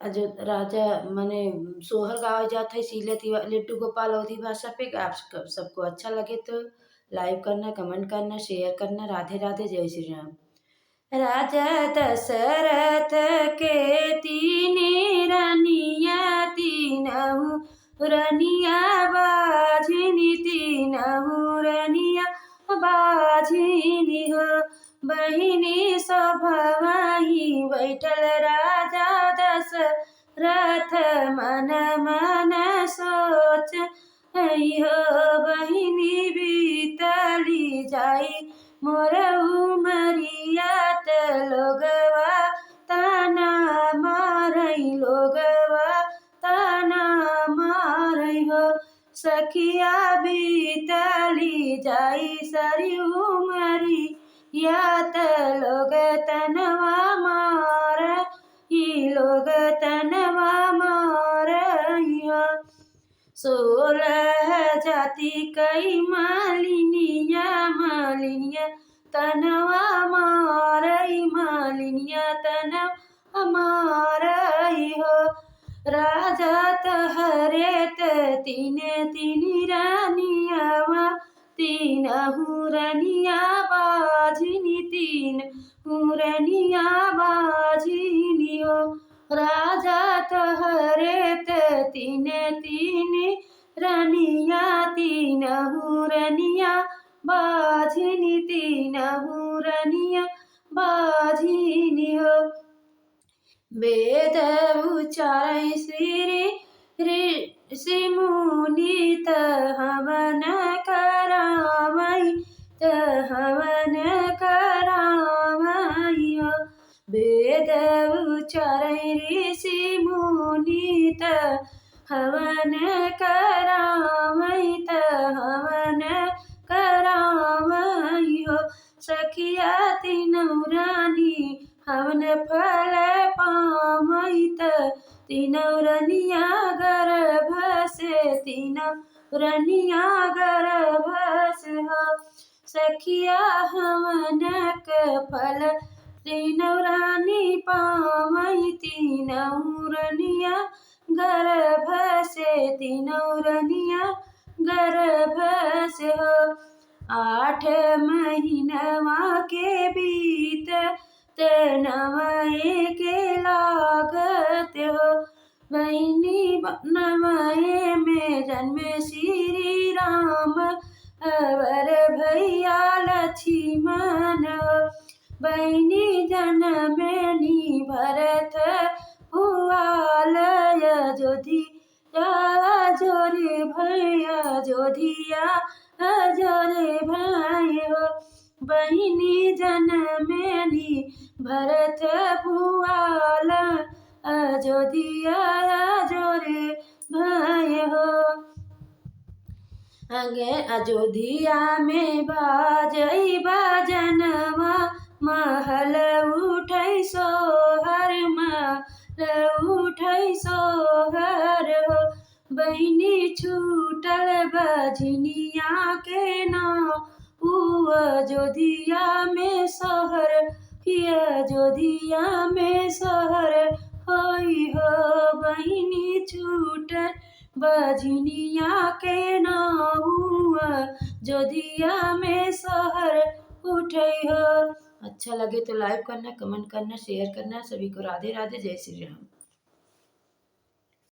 जो राजा माने सोहर गावे जात है इसीलिए लिट्टू गोपाल अवधी भाषा पे। आप सबको अच्छा लगे तो लाइक करना, कमेंट करना, शेयर करना। राधे राधे, जय श्री राम। राजा दशरथ के तीन रनिया, तीनहु रनिया बाझिनी, तीनहु रनिया बाझिनी हो। बहिनी सभवाही बैठल राजा दशरथ, मन मन सोच हो। बहिनी बीतली जाई मोर उमरिया, त लोगवा ताना मारई, लोगवा ताना मारई हो। सखिया बीतली जाई सारी उमरी, या त लोग तनवा मार, ई लोग तनवा मार हो। 16 जाति कई मालिनिया, मालिनिया तनवा मारई, मालिनिया तनवा मारई हो। राजा तहरे तीन तीन रानियावा, तीनहु रनिया बाझिनी, तीनहु रनिया बाझिनी हो। राजा तहरे तीन तीन रनिया, तीनहु रनिया बाझिनी, तीनहु रनिया बाझिनी हो। वेद उच्चारै श्री ऋषि मुनि, त हवन करावई, त हवन करावई हो। वेद उच्चारै ऋषि मुनि, त हवन करावई, त हवन करावई हो। सखिया तीनहु रानी हवन फल पावई, त तीनहु रनिया गर्भ से, तीनहु रनिया गर्भ से हो। सखिया हवनक फल तीनहु रानी पावई, तीनहु रनिया गर्भ से, तीनहु रनिया गर्भ से हो। 8 महीनवा के बीत, ते नवए के लागत हो। बहिनी नवए में जन्मे श्री राम, अवर भैया लक्ष्मण हो। बहिनी जनमेनी भरत भुआल, अयोध्या जोरे भैया, अयोध्या जोरे भाई हो। बहिनी जनमेनी भरत भुआल, अयोध्या जोरे भाई हो। आगे अयोध्या में बाजई बाजनवा, महल उठै सोहर, महल उठै सोहर हो। बहिनी छूटल बझनिया के नाव, अयोध्या में सोहर, अयोध्या में सोहर होई हो। बहिनी छूटल बझनिया के नाव, अयोध्या में सोहर उठै हो। अच्छा लगे तो लाइक करना, कमेंट करना, शेयर करना। सभी को राधे राधे, जय श्री राम।